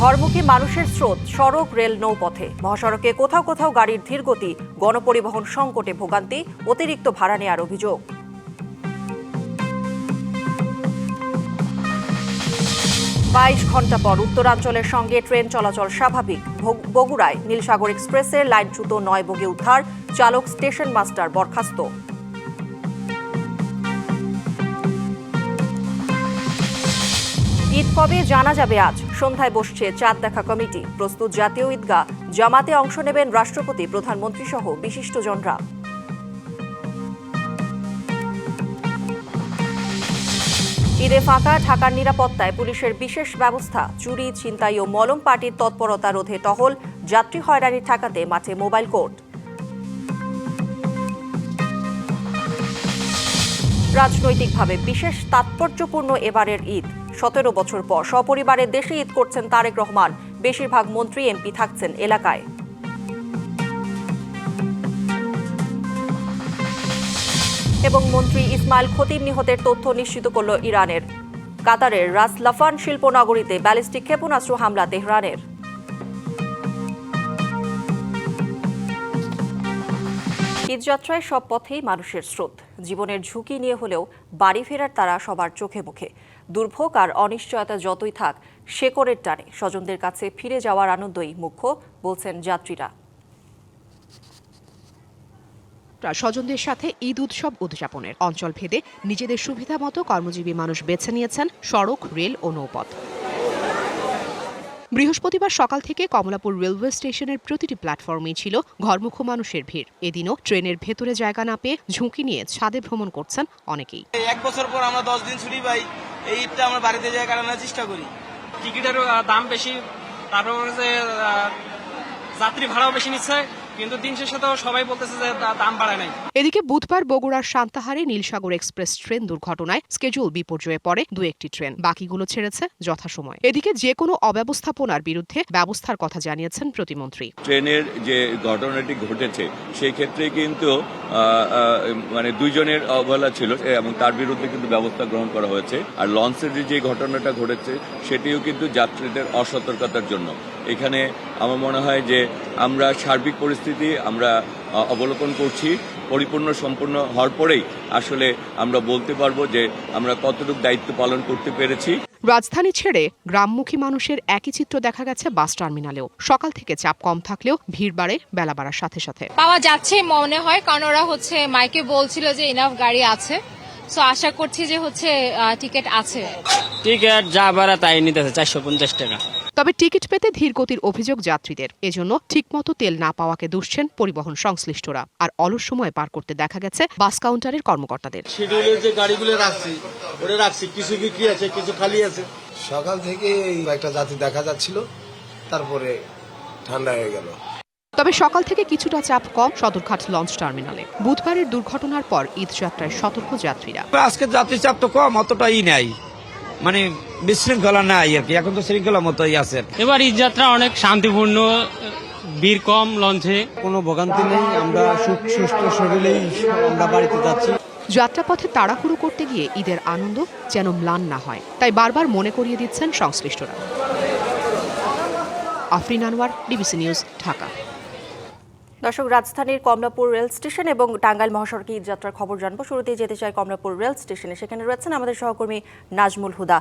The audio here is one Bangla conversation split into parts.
ঘরমুখী মানুষের স্রোত সড়ক, রেল, নৌপথে। মহাসড়কে কোথাও কোথাও গাড়ির ধীরগতি, গণপরিবহন সংকটে ভোগান্তি, অতিরিক্ত ভাড়া নেওয়ার অভিযোগ। 22 ঘণ্টা পর উত্তরাঞ্চলের সঙ্গে ট্রেন চলাচল স্বাভাবিক। বগুড়ায় নীলসাগর এক্সপ্রেসের লাইনচ্যুত 9 বগি উদ্ধার, চালক স্টেশন মাস্টার বরখাস্ত। ঈদ কবে জানা যাবে আজ। সন্ধ্যায় বসছে চাঁদ দেখা কমিটি। প্রস্তুত জাতীয় ঈদগাহ। জামাতে অংশ নেবেন রাষ্ট্রপতি, প্রধানমন্ত্রী সহ বিশিষ্টজনরা। ঈদে ফাঁকা ঢাকার নিরাপত্তায় পুলিশের বিশেষ ব্যবস্থা। চুরি, ছিনতাই ও মলম পার্টির তৎপরতা রোধে টহল। যাত্রী হয়রানি ঠেকাতে মাঠে মোবাইল কোর্ট। রাজনৈতিকভাবে বিশেষ তাৎপর্যপূর্ণ এবারের ঈদ। 17 বছর পর সপরিবারে দেশে ঈদ করছেন তারেক রহমান। বেশিরভাগ মন্ত্রী, এমপি থাকছেন এলাকায়। এবং মন্ত্রী ইসমাইল খতিব নিহতের তথ্য নিশ্চিত করল ইরানের। কাতারের রাস লাফান শিল্পনগরীতে ব্যালিস্টিক ক্ষেপণাস্ত্র হামলা তেহরানের। ঈদযাত্রায় সব পথেই মানুষের স্রোত। জীবনের ঝুঁকি নিয়ে হলেও বাড়ি ফেরার তারা সবার চোখে মুখে। দুর্ভোগ আর অনিশ্চয়তা যতই থাক, শেকড়ের টানে স্বজনদের কাছে ফিরে যাওয়ার আনন্দই মুখ্য, বলছেন যাত্রীরা। স্বজনদের সাথে ঈদ উৎসব উদযাপনের অঞ্চল ভেদে নিজেদের সুবিধা মতো কর্মজীবী মানুষ বেছে নিয়েছেন সড়ক, রেল ও নৌপথ। বৃহস্পতিবার সকাল থেকে কমলাপুর রেলওয়ে স্টেশনের প্রতিটি প্ল্যাটফর্মেই ছিল ঘরমুখো মানুষের ভিড়। এদিনও ট্রেনের ভেতরে জায়গা না পেয়ে ঝুঁকি নিয়ে ছাদে ভ্রমণ করছেন অনেকেই। 1 বছর পর আমরা 10 দিন ছুটি পাই, এই ঈদটা আমরা বাড়িতে যাই কাটানোর চেষ্টা করি। টিকিটের দাম বেশি, তারপর যাত্রী ভাড়াও বেশি নিচ্ছে, কিন্তু দিন শেষে তো সবাই বলতেছে যে দাম বাড়ায় নাই। এদিকে বুধবার বগুড়ার সান্তাহারে নীলসাগর এক্সপ্রেস ট্রেন দুর্ঘটনায় স্কেডিউল বিপর্যয়ে পড়ে 2-1টি ট্রেন। বাকিগুলো ছেড়েছে যথাসময়ে। এদিকে যে কোনো অব্যবস্থাপনার বিরুদ্ধে ব্যবস্থার কথা জানিয়েছেন প্রতিমন্ত্রী। ট্রেনের যে ঘটনাটি ঘটেছে সেই ক্ষেত্রে কিন্তু মানে 2 জনের অবহেলা ছিল এবং তার বিরুদ্ধে কিন্তু ব্যবস্থা গ্রহণ করা হয়েছে। আর লঞ্চের যে ঘটনাটা ঘটেছে সেটিও কিন্তু যাত্রীদের অসতর্কতার জন্য। এখানে আমার মনে হয় যে আমরা সার্বিক পরিস্থিতি আমরা অবলোকন করছি। পরিপূর্ণ সম্পূর্ণ হওয়ার পরেই আসলে আমরা বলতে পারবো যে আমরা কতটুকু দায়িত্ব পালন করতে পেরেছি। রাজধানী ছেড়ে গ্রামমুখী মানুষের একই চিত্র দেখা গেছে বাস টার্মিনালেও। সকাল থেকে চাপ কম থাকলেও ভিড় বাড়ে বেলা বাড়ার সাথে সাথে। পাওয়া যাচ্ছে মনে হয়, কারণ ওরা মাইকে বলছিল যে ইনাফ গাড়ি আছে। সো আশা করছি যে টিকিট আছে। টিকিট যা বাড়া তাই নিতেছে 450 টাকা। তবে টিকিট পেতে ধীরগতির অভিযোগ যাত্রীদের। এজন্য ঠিকমতো তেল না পাওয়াকে দুষছেন পরিবহন সংশ্লিষ্টরা। আর অলস সময় পার করতে দেখা গেছে বাস কাউন্টারের কর্মকর্তাদের। শিডিউলের যে গাড়িগুলো রাখছি, কিছু বিক্রি আছে, কিছু খালি আছে। সকাল থেকে একটা যাত্রী দেখা যাচ্ছিল, তারপরে ঠান্ডা হয়ে গেল। তবে সকাল থেকে কিছুটা চাপ কম সদরঘাট লঞ্চ টার্মিনালে। বুধবারের দুর্ঘটনার পর ঈদ যাত্রায় সতর্ক যাত্রীরা। আজকে যাত্রী চাপ তো কম, অতটাই নাই, মানে বিশৃঙ্খলা নাই আর কি। এখন তো শৃঙ্খলা মতোই আছে। এবার ঈদ যাত্রা অনেক শান্তিপূর্ণ, ভিড় কম, লঞ্চে কোনো ভোগান্তি নেই। আমরা সুস্থ শরীরেই আমরা বাড়িতে যাচ্ছি। যাত্রাপথে তাড়াহুড়ো করতে গিয়ে ঈদের আনন্দ যেন ম্লান না হয়, তাই বারবার মনে করিয়ে দিচ্ছেন সংশ্লিষ্টরা। Afrin Anwar, DBC news, Dhaka. দর্শক, রাজধানীর কমলাপুর রেল স্টেশন এবং টাঙ্গাইল মহাসড়কে ঈদযাত্রার খবর জানবো। শুরুতেই যেতে চাই কমলাপুর রেল স্টেশনে। সেখানে রয়েছেন আমাদের সহকর্মী নাজমুল হুদা।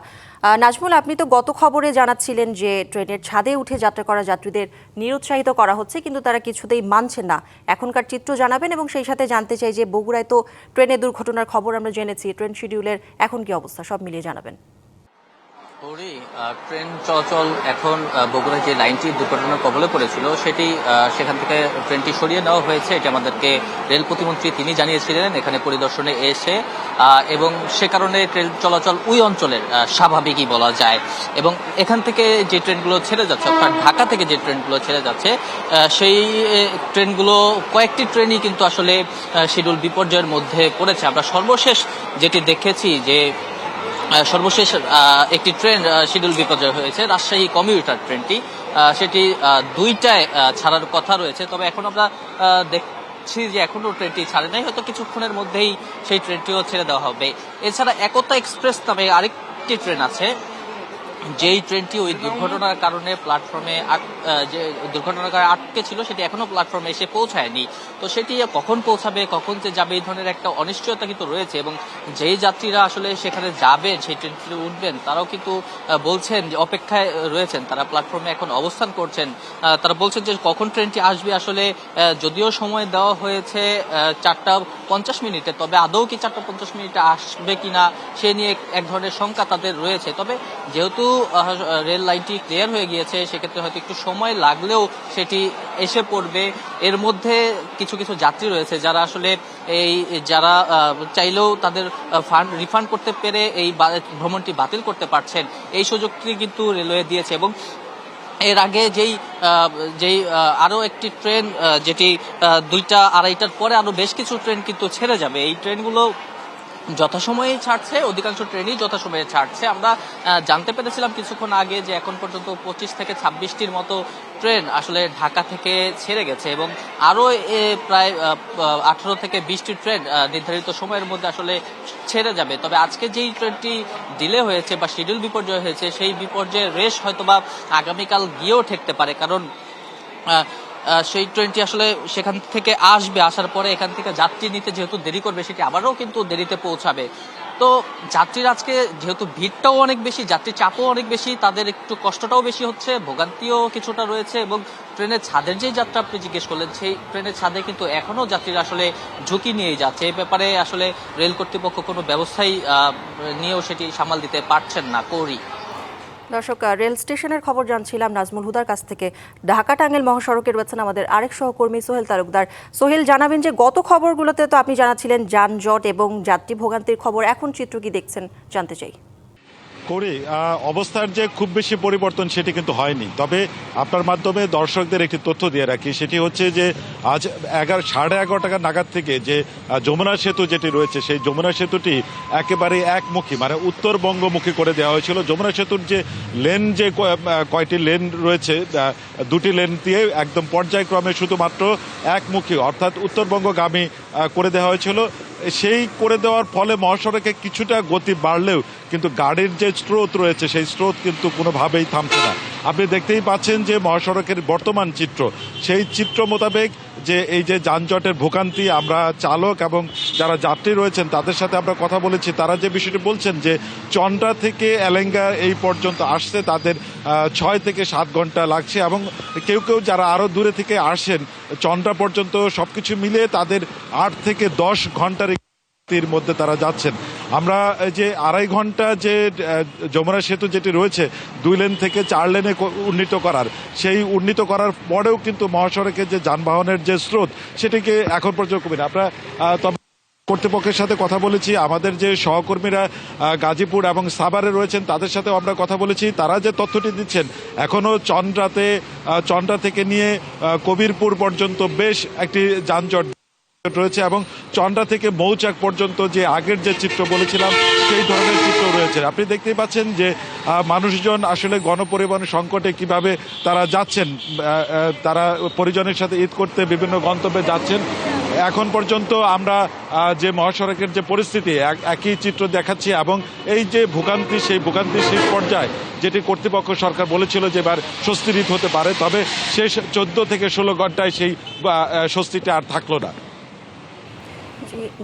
নাজমুল, আপনি তো গত খবরে জানাচ্ছিলেন যে ট্রেনের ছাদে উঠে যাত্রা করা যাত্রীদের নিরুৎসাহিত করা হচ্ছে, কিন্তু তারা কিছুতেই মানছেন না। এখনকার চিত্র জানাবেন এবং সেই সাথে জানতে চাই যে বগুড়ায় তো ট্রেনের দুর্ঘটনার খবর আমরা জেনেছি, ট্রেন শিডিউলের এখন কি অবস্থা, সব মিলিয়ে জানাবেন। ট্রেন চলাচল এখন বগুড়ায় যে লাইনটি দুর্ঘটনার কবলে পড়েছিল সেখান থেকে ট্রেনটি সরিয়ে নেওয়া হয়েছে। এটি আমাদেরকে রেল প্রতিমন্ত্রী তিনি জানিয়েছিলেন এখানে পরিদর্শনে এসে, এবং সে কারণে ট্রেন চলাচল ওই অঞ্চলের স্বাভাবিকই বলা যায়। এবং এখান থেকে যে ট্রেনগুলো ছেড়ে যাচ্ছে, অর্থাৎ ঢাকা থেকে যে ট্রেনগুলো ছেড়ে যাচ্ছে, সেই ট্রেনগুলো কয়েকটি ট্রেনই কিন্তু আসলে শিডিউল বিপর্যয়ের মধ্যে পড়েছে। আমরা সর্বশেষ যেটি দেখেছি যে সর্বশেষ একটি ট্রেন শিডিউল বিপর্যয় হয়েছে, রাজশাহী কমিউটার ট্রেনটি, সেটি 2টায় ছাড়ার কথা রয়েছে। তবে এখন আমরা দেখছি যে এখনো ট্রেনটি ছাড়ে নাই, হয়তো কিছুক্ষণের মধ্যেই সেই ট্রেনটিও ছেড়ে দেওয়া হবে। এছাড়া একতা এক্সপ্রেস নামে আরেকটি ট্রেন আছে, যেই ট্রেনটি ওই দুর্ঘটনার কারণে প্ল্যাটফর্মে যে দুর্ঘটনার কারণে আটকে ছিল সেটি এখনো প্ল্যাটফর্মে এসে পৌঁছায়নি। তো সেটি কখন পৌঁছাবে, কখন যে যাবে, এই ধরনের একটা অনিশ্চয়তা কিন্তু রয়েছে। এবং যেই যাত্রীরা আসলে সেখানে যাবেন, সেই ট্রেনটিতে উঠবেন, তারাও কিন্তু বলছেন যে অপেক্ষায় রয়েছেন, তারা প্ল্যাটফর্মে এখন অবস্থান করছেন। তারা বলছেন যে কখন ট্রেনটি আসবে। আসলে যদিও সময় দেওয়া হয়েছে 4:50, তবে আদৌ কি 4:50 আসবে কিনা সে নিয়ে এক ধরনের শঙ্কা তাদের রয়েছে। তবে যেহেতু রেল লাইনটি ক্লিয়ার হয়ে গিয়েছে, সেক্ষেত্রে হয়তো একটু সময় লাগলেও সেটি এসে পড়বে। এর মধ্যে কিছু কিছু যাত্রী রয়েছে যারা আসলে যারা চাইলেও তাদের ফান্ড রিফান্ড করতে পেরে এই ভ্রমণটি বাতিল করতে পারছেন, এই সুযোগটি কিন্তু রেলওয়ে দিয়েছে। এবং এর আগে যেই আরো একটি ট্রেন, যেটি 2টা 2:30টার পরে আরো বেশ কিছু ট্রেন কিন্তু ছেড়ে যাবে। এই ট্রেনগুলো যথাসময়ে ছাড়ছে, অধিকাংশ ট্রেনই যথাসময়ে ছাড়ছে। আমরা জানতে পেরেছিলাম কিছুক্ষণ আগে যে এখন পর্যন্ত 25 থেকে 26টির মতো ট্রেন আসলে ঢাকা থেকে ছেড়ে গেছে এবং আরো প্রায় 18 থেকে 20টি ট্রেন নির্ধারিত সময়ের মধ্যে আসলে ছেড়ে যাবে। তবে আজকে যেই ট্রেনটি ডিলে হয়েছে বা শিডিউল বিপর্যয় হয়েছে, সেই বিপর্যয়ের রেশ হয়তোবা আগামীকাল গিয়েও ঠেকতে পারে, কারণ সেই ট্রেনটি আসলে সেখান থেকে আসবে, আসার পরে এখান থেকে যাত্রী নিতে যেহেতু দেরি করবে, সেটি আবারও কিন্তু দেরিতে পৌঁছাবে। তো যাত্রীর আজকে যেহেতু ভিড়টাও অনেক বেশি, যাত্রীর চাপও অনেক বেশি, তাদের একটু কষ্টটাও বেশি হচ্ছে, ভোগান্তিও কিছুটা রয়েছে। এবং ট্রেনের ছাদের যে যাত্রা আপনি জিজ্ঞেস করলেন, সেই ট্রেনের ছাদে কিন্তু এখনো যাত্রীরা আসলে ঝুঁকি নিয়ে যাচ্ছে। এই ব্যাপারে আসলে রেল কর্তৃপক্ষ কোনো ব্যবস্থাই নিয়েও সেটি সামাল দিতে পারছেন না। কৌরি। দর্শক, রেল স্টেশনের খবর জানছিলাম নাজমুল হুদার কাছ থেকে। ঢাকা টাঙ্গাইল মহাসড়কে রয়েছেন আমাদের আরেক সহকর্মী সোহেল তালুকদার। সোহেল, জানাবেন যে গত খবরগুলোতে তো আপনি জানাচ্ছিলেন যানজট এবং যাত্রী ভোগান্তির খবর, এখন চিত্র কি দেখছেন জানতে চাই। করি অবস্থার যে খুব বেশি পরিবর্তন সেটি কিন্তু হয়নি। তবে আপনার মাধ্যমে দর্শকদের একটি তথ্য দিয়ে রাখি, সেটি হচ্ছে যে আজ 11:30 নাগাদ থেকে যে যমুনা সেতু যেটি রয়েছে, সেই যমুনা সেতুটি একেবারে একমুখী, মানে উত্তরবঙ্গমুখী করে দেওয়া হয়েছিল। যমুনা সেতুর যে লেন, যে কয়টি লেন রয়েছে, 2টি লেন দিয়ে একদম পর্যায়ক্রমে শুধুমাত্র একমুখী, অর্থাৎ উত্তরবঙ্গগামী করে দেওয়া হয়েছিল। সেই করে দেওয়ার ফলে মহাসড়কে কিছুটা গতি বাড়লেও কিন্তু গাড়ির যে স্রোত রয়েছে, সেই স্রোত কিন্তু কোনোভাবেই থামছে না। আপনি দেখতেই পাচ্ছেন যে মহাসড়কের বর্তমান চিত্র, সেই চিত্র মোতাবেক যে এই যে যানজটের ভোগান্তি, আমরা চালক এবং যারা যাত্রী রয়েছেন তাদের সাথে আমরা কথা বলেছি। তারা যে বিষয়টি বলছেন যে চন্দ্রা থেকে এলেঙ্গা এই পর্যন্ত আসতে তাদের 6 থেকে 7 ঘন্টা লাগছে, এবং কেউ কেউ যারা আরও দূরে থেকে আসেন চন্দ্রা পর্যন্ত সবকিছু মিলিয়ে তাদের 8 থেকে 10 ঘন্টার মধ্যে তারা যাচ্ছেন। আমরা যে 2.5 ঘন্টা যে যমুনা সেতু যেটি রয়েছে 2 লেন থেকে 4 লেনে উন্নীত করার, সেই উন্নীত করার পরেও কিন্তু মহাসড়কের যে যানবাহনের যে স্রোত সেটিকে এখন পর্যন্ত কমে না। আমরা তবে কর্তৃপক্ষের সাথে কথা বলেছি, আমাদের যে সহকর্মীরা গাজীপুর এবং সাভারে রয়েছেন তাদের সাথেও আমরা কথা বলেছি। তারা যে তথ্যটি দিচ্ছেন, এখনও চন্দ্রা থেকে নিয়ে কবিরপুর পর্যন্ত বেশ একটি যানজট রয়েছে, এবং চন্দ্রা থেকে মৌচাক পর্যন্ত যে আগের যে চিত্র বলেছিলাম সেই ধরনের চিত্র রয়েছে। আপনি দেখতেই পাচ্ছেন যে মানুষজন আসলে গণপরিবহন সংকটে কিভাবে তারা যাচ্ছেন, তারা পরিজনের সাথে ঈদ করতে বিভিন্ন গন্তব্যে যাচ্ছেন। এখন পর্যন্ত আমরা যে মহাসড়কের যে পরিস্থিতি, একই চিত্র দেখাচ্ছি, এবং এই যে ভোগান্তি, সেই ভোগান্তি শেষ পর্যায়ে যেটি কর্তৃপক্ষ সরকার বলেছিল যে এবার স্বস্তির ঈদ হতে পারে, তবে শেষ 14 থেকে 16 ঘন্টায় সেই স্বস্তিটা আর থাকলো না।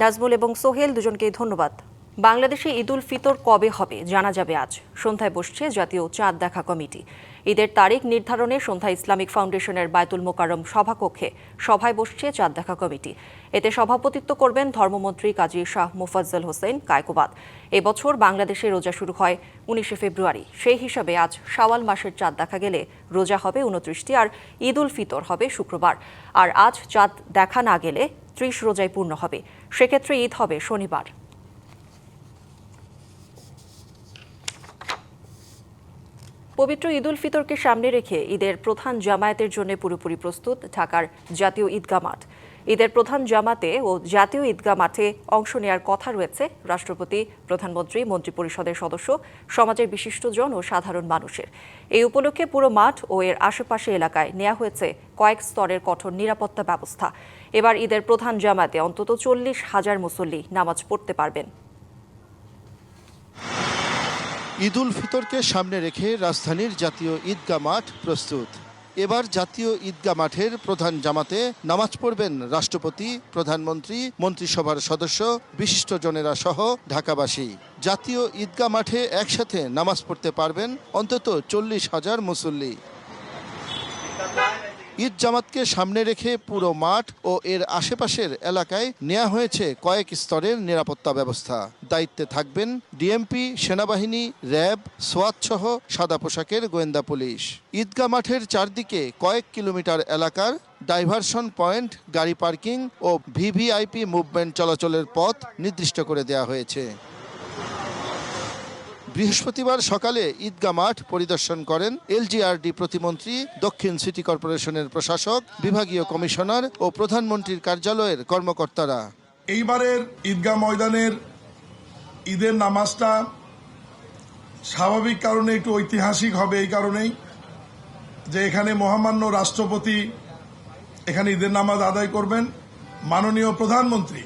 নাজমুল এবং সোহেল, দুজনকেই ধন্যবাদ। বাংলাদেশে ঈদ উল ফিতর কবে হবে জানা যাবে আজ। সন্ধ্যায় বসছে জাতীয় চাঁদ দেখা কমিটি। ঈদের তারিখ নির্ধারণে সন্ধ্যায় ইসলামিক ফাউন্ডেশনের বায়তুল মোকাররম সভাকক্ষে সভায় বসছে চাঁদ দেখা কমিটি। এতে সভাপতিত্ব করবেন ধর্মমন্ত্রী কাজী শাহ মোফাজ্জল হোসেন কায়কোবাদ। এবছর বাংলাদেশে রোজা শুরু হয় 19শে ফেব্রুয়ারি। সেই হিসাবে আজ শাওয়াল মাসের চাঁদ দেখা গেলে রোজা হবে 29টি, আর ঈদ উল ফিতর হবে শুক্রবার। আর আজ চাঁদ দেখা না গেলে 30 রোজায় পূর্ণ হবে, সেক্ষেত্রে ঈদ হবে শনিবার। পবিত্র ঈদ উল ফিতরকে সামনে রেখে ঈদের প্রধান জামায়াতের জন্য পুরোপুরি প্রস্তুত ঢাকার জাতীয় ঈদগাহ মাঠ। ঈদের প্রধান জামাতে ও জাতীয় ঈদগাহ মাঠে অংশ নেওয়ার কথা রয়েছে রাষ্ট্রপতি, প্রধানমন্ত্রী, মন্ত্রিপরিষদের সদস্য, সমাজের বিশিষ্টজন ও সাধারণ মানুষের। এই উপলক্ষে পুরো মাঠ ও এর আশেপাশে এলাকায় নেওয়া হয়েছে কয়েক স্তরের কঠোর নিরাপত্তা ব্যবস্থা। এবার ঈদের প্রধান জামাতে অন্তত 40,000 মুসল্লি নামাজ পড়তে পারবেন। ঈদ উল ফিতরকে সামনে রেখে রাজধানীর জাতীয় ঈদগাহ মাঠ প্রস্তুত। এবার জাতীয় ঈদগাহ মাঠের প্রধান জামাতে নামাজ পড়বেন রাষ্ট্রপতি, প্রধানমন্ত্রী, মন্ত্রিসভার সদস্য, বিশিষ্টজনেরা সহ ঢাকাবাসী। জাতীয় ঈদগাহ মাঠে একসাথে নামাজ পড়তে পারবেন অন্তত 40,000 মুসল্লি। ঈদ জামাতকে সামনে রেখে পুরো মাঠ ও এর আশেপাশের এলাকায় নেওয়া হয়েছে কয়েক স্তরের নিরাপত্তা ব্যবস্থা। দায়িত্বে থাকবেন ডিএমপি, সেনাবাহিনী, র্যাব, সোয়াত সহ সাদা পোশাকের গোয়েন্দা পুলিশ। ঈদগাহ মাঠের চারদিকে কয়েক কিলোমিটার এলাকার ডাইভারশন পয়েন্ট, গাড়ি পার্কিং ও ভিভিআইপি মুভমেন্ট চলাচলের পথ নির্দিষ্ট করে দেওয়া হয়েছে। বৃহস্পতিবার সকালে ঈদগাহ মাঠ পরিদর্শন করেন এলজিআরডি প্রতিমন্ত্রী, দক্ষিণ সিটি কর্পোরেশনের প্রশাসক, বিভাগীয় কমিশনার ও প্রধানমন্ত্রীর কার্যালয়ের কর্মকর্তারা। এইবারের ঈদগাহ ময়দানের ঈদের নামাজটা স্বাভাবিক কারণে একটু ঐতিহাসিক হবে, এই কারণেই যে এখানে মহামান্য রাষ্ট্রপতি এখানে ঈদের নামাজ আদায় করবেন। মাননীয় প্রধানমন্ত্রী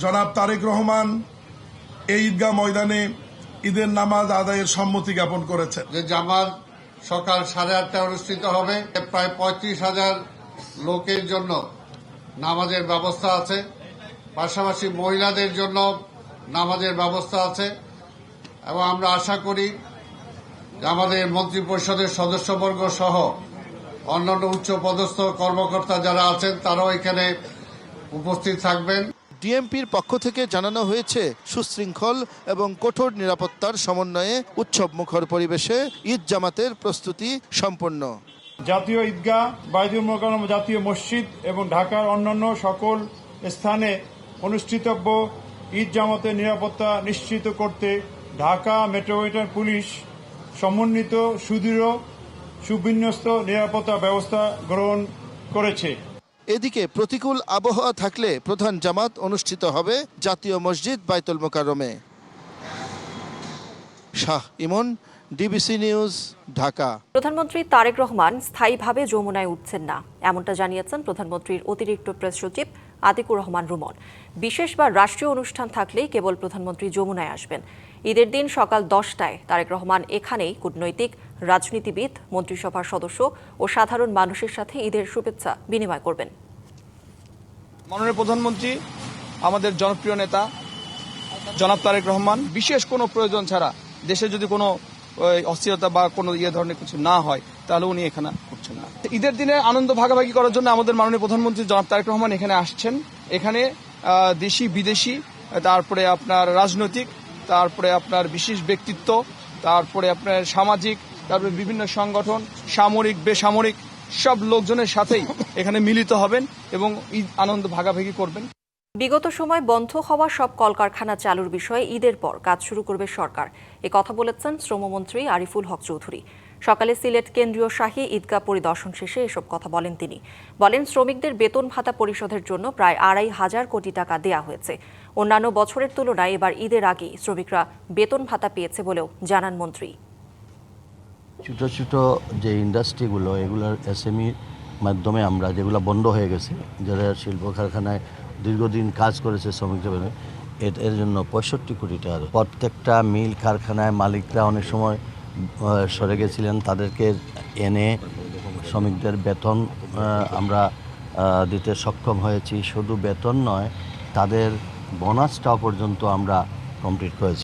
জনাব তারেক রহমান এই ঈদগাহ ময়দানে ঈদের নামাজ আদায়ের সম্মতি জ্ঞাপন করেছেন। যে জামাত সকাল 8:30টায় অনুষ্ঠিত হবে। প্রায় 35,000 লোকের জন্য নামাজের ব্যবস্থা আছে, পাশাপাশি মহিলাদের জন্য নামাজের ব্যবস্থা আছে এবং আমরা আশা করি যে আমাদের মন্ত্রিপরিষদের সদস্যবর্গ সহ অন্যান্য উচ্চপদস্থ কর্মকর্তা যারা আছেন তারাও এখানে উপস্থিত থাকবেন। ডিএমপির পক্ষ থেকে জানানো হয়েছে সুশৃঙ্খল এবং কঠোর নিরাপত্তার সমন্বয়ে উৎসব মুখর পরিবেশে ঈদ জামাতের প্রস্তুতি সম্পন্ন। জাতীয় ঈদগাহ, বাইতুল মোকাররম জাতীয় মসজিদ এবং ঢাকার অন্যান্য সকল স্থানে অনুষ্ঠিতব্য ঈদ জামাতের নিরাপত্তা নিশ্চিত করতে ঢাকা মেট্রোপলিটন পুলিশ সমন্বিত সুদৃঢ় সুবিন্যস্ত নিরাপত্তা ব্যবস্থা গ্রহণ করেছে। এদিকে প্রতিকূল আবহাওয়া থাকলে প্রধান জামাত অনুষ্ঠিত হবে জাতীয় মসজিদ বাইতুল মোকাররমে। শাহ ইমন, ডিবিসি নিউজ, ঢাকা। প্রধানমন্ত্রী তারেক রহমান স্থায়ীভাবে যমুনায় উঠছেন না, এমনটা জানিয়েছেন প্রধানমন্ত্রীর অতিরিক্ত প্রেস সচিব আতিকুর রহমান রুমন। বিশেষ বা রাষ্ট্রীয় অনুষ্ঠান থাকলেই কেবল প্রধানমন্ত্রী যমুনায় আসবেন। ঈদের দিন সকাল 10টায় তারেক রহমান এখানেই কূটনৈতিক, রাজনীতিবিদ, মন্ত্রিসভার সদস্য ও সাধারণ মানুষের সাথে ঈদের শুভেচ্ছা বিনিময় করবেন। মাননীয় প্রধানমন্ত্রী আমাদের জনপ্রিয় নেতা জনাব তারেক রহমান বিশেষ কোনো প্রয়োজন ছাড়া, দেশে যদি কোনো অস্থিরতা বা কোনো ধরনের কিছু না হয় তাহলে উনি এখানে করছেন না। ঈদের দিনে আনন্দ ভাগাভাগি করার জন্য আমাদের মাননীয় প্রধানমন্ত্রী জনাব তারেক রহমান এখানে আসছেন। এখানে দেশি বিদেশি, তারপরে আপনার রাজনৈতিক, তারপরে আপনার বিশেষ ব্যক্তিত্ব, তারপরে আপনার সামাজিক, তারপরে বিভিন্ন সংগঠন, সামরিক, বেসামরিক সব লোকজনের সাথেই এখানে মিলিত হবেন এবং ঈদ আনন্দ ভাগাভাগি করবেন। বিগত সময় বন্ধ হওয়া সব কলকারখানা চালুর বিষয়ে ঈদের পর কাজ শুরু করবে সরকার, এ কথা বলেছেন শ্রমমন্ত্রী আরিফুল হক চৌধুরী। সকালে সিলেট কেন্দ্রীয় শাহী ঈদগাহ পরিদর্শন শেষে এসব কথা বলেন তিনি। বলেন, শ্রমিকদের বেতন ভাতা পরিশোধের জন্য প্রায় 2,500 কোটি টাকা দেয়া হয়েছে। অন্যান্য বছরের তুলনায় এবার ঈদের আগে শ্রমিকরা বেতন ভাতা পেয়েছে বলেও জানান মন্ত্রী। ছোট ছোট যে ইন্ডাস্ট্রিগুলো, এগুলোর এসএমইর মাধ্যমে আমরা যেগুলো বন্ধ হয়ে গেছে, যারা শিল্প কারখানায় দীর্ঘদিন কাজ করেছে শ্রমিকদের, এর জন্য 65 কোটি টাকা। প্রত্যেকটা মিল কারখানায় মালিকরা অনেক সময় সরে গেছিলেন, তাদেরকে এনে শ্রমিকদের বেতন আমরা দিতে সক্ষম হয়েছি। শুধু বেতন নয়, তাদের বোনাসটাও পর্যন্ত আমরা কমপ্লিট করেছি।